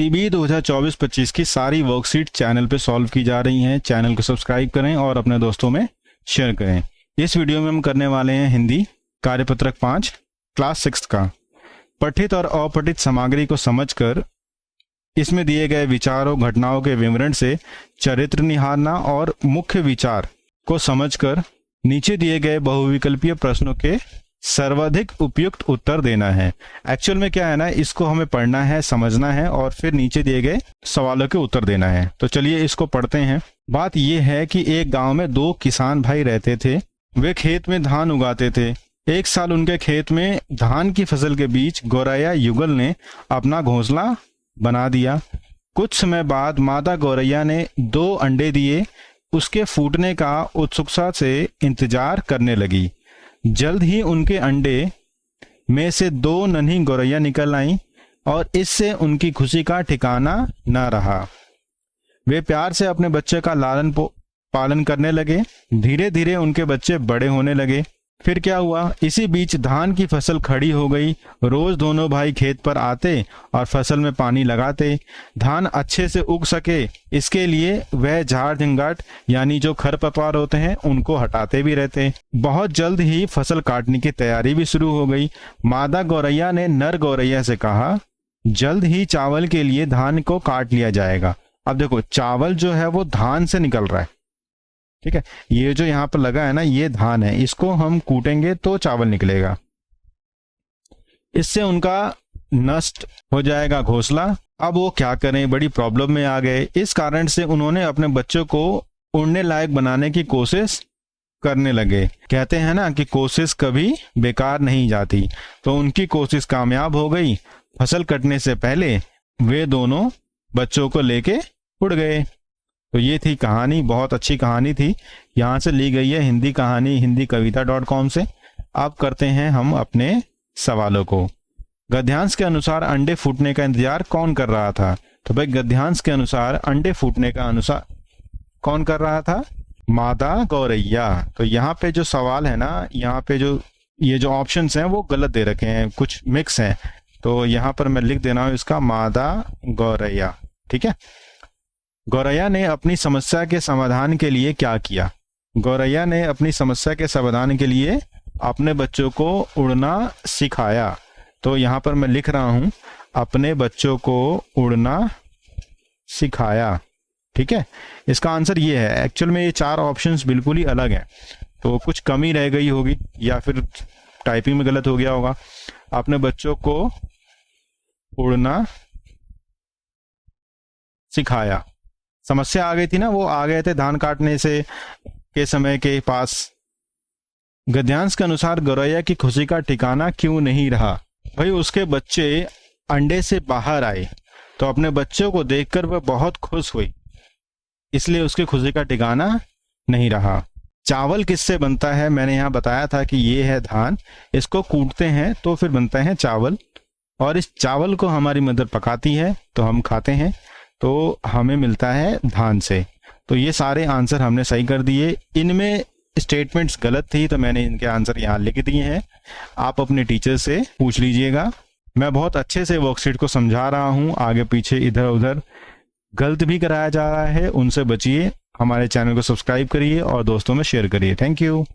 CB 2024-25 की सारी worksheet channel पे सॉल्व की जा रही हैं। चैनल को सब्सक्राइब करें और अपने दोस्तों में शेयर करें। इस वीडियो में हम करने वाले हैं हिंदी कार्यपत्रक 5 क्लास 6 का। पठित और अपठित सामग्री को समझकर इसमें दिए गए विचारों घटनाओं के विवरण से चरित्र निहारना और मुख्य विचार को समझकर नीचे दिए गए बहुविकल्पीय प्रश्नों के सर्वाधिक उपयुक्त उत्तर देना है। एक्चुअल में क्या है ना, इसको हमें पढ़ना है, समझना है और फिर नीचे दिए गए सवालों के उत्तर देना है। तो चलिए इसको पढ़ते हैं। बात यह है कि एक गांव में 2 किसान भाई रहते थे। वे खेत में धान उगाते थे। एक साल उनके खेत में धान की फसल के बीच गौरैया युगल ने अपना घोंसला बना दिया। कुछ समय बाद मादा गौरैया ने 2 अंडे दिए। उसके फूटने का उत्सुकता से इंतजार करने लगी। जल्द ही उनके अंडे में से 2 नन्ही गौरैया निकल आईं और इससे उनकी खुशी का ठिकाना न रहा। वे प्यार से अपने बच्चे का लालन पालन करने लगे। धीरे धीरे उनके बच्चे बड़े होने लगे। फिर क्या हुआ, इसी बीच धान की फसल खड़ी हो गई। रोज दोनों भाई खेत पर आते और फसल में पानी लगाते। धान अच्छे से उग सके इसके लिए वह झाड़ झंगाट यानी जो खरपतवार होते हैं उनको हटाते भी रहते। बहुत जल्द ही फसल काटने की तैयारी भी शुरू हो गई। मादा गौरैया ने नर गौरैया से कहा, जल्द ही चावल के लिए धान को काट लिया जाएगा। अब देखो, चावल जो है वो धान से निकल रहा है, ठीक है। ये जो यहाँ पर लगा है ना, ये धान है, इसको हम कूटेंगे तो चावल निकलेगा। इससे उनका नष्ट हो जाएगा घोंसला। अब वो क्या करें, बड़ी प्रॉब्लम में आ गए। इस कारण से उन्होंने अपने बच्चों को उड़ने लायक बनाने की कोशिश करने लगे। कहते हैं ना कि कोशिश कभी बेकार नहीं जाती। तो उनकी कोशिश कामयाब हो गई। फसल कटने से पहले वे दोनों बच्चों को लेके उड़ गए। तो ये थी कहानी, बहुत अच्छी कहानी थी। यहाँ से ली गई है हिंदी कहानी hindikavita.com से। अब करते हैं हम अपने सवालों को। गद्यांश के अनुसार अंडे फूटने का इंतजार कौन कर रहा था? तो भाई गद्यांश के अनुसार अंडे फूटने का अनुसार कौन कर रहा था? मादा गौरैया। तो यहाँ पे जो सवाल है ना, यहाँ पे जो ये जो ऑप्शंस हैं वो गलत दे रखे हैं, कुछ मिक्स हैं। तो यहाँ पर मैं लिख दे रहा हूँ इसका मादा गौरैया, ठीक है। गौरैया ने अपनी समस्या के समाधान के लिए क्या किया? गौरैया ने अपनी समस्या के समाधान के लिए अपने बच्चों को उड़ना सिखाया। तो यहाँ पर मैं लिख रहा हूँ अपने बच्चों को उड़ना सिखाया, ठीक है। इसका आंसर ये है। एक्चुअल में ये 4 ऑप्शंस बिल्कुल ही अलग हैं, तो कुछ कमी रह गई होगी या फिर टाइपिंग में गलत हो गया होगा। अपने बच्चों को उड़ना सिखाया। समस्या आ गई थी ना, वो आ गए थे धान काटने से के समय के पास। गद्यांश के अनुसार गौरैया की खुशी का ठिकाना क्यों नहीं रहा? भाई उसके बच्चे अंडे से बाहर आए तो अपने बच्चों को देखकर वह बहुत खुश हुई, इसलिए उसकी खुशी का ठिकाना नहीं रहा। चावल किससे बनता है? मैंने यहाँ बताया था कि ये है धान, इसको कूटते हैं तो फिर बनता है चावल, और इस चावल को हमारी मदर पकाती है तो हम खाते हैं, तो हमें मिलता है धान से। तो ये सारे आंसर हमने सही कर दिए। इनमें स्टेटमेंट्स गलत थी तो मैंने इनके आंसर यहाँ लिख दिए हैं। आप अपने टीचर से पूछ लीजिएगा। मैं बहुत अच्छे से वर्कशीट को समझा रहा हूँ, आगे पीछे इधर उधर गलत भी कराया जा रहा है, उनसे बचिए। हमारे चैनल को सब्सक्राइब करिए और दोस्तों में शेयर करिए। Thank you.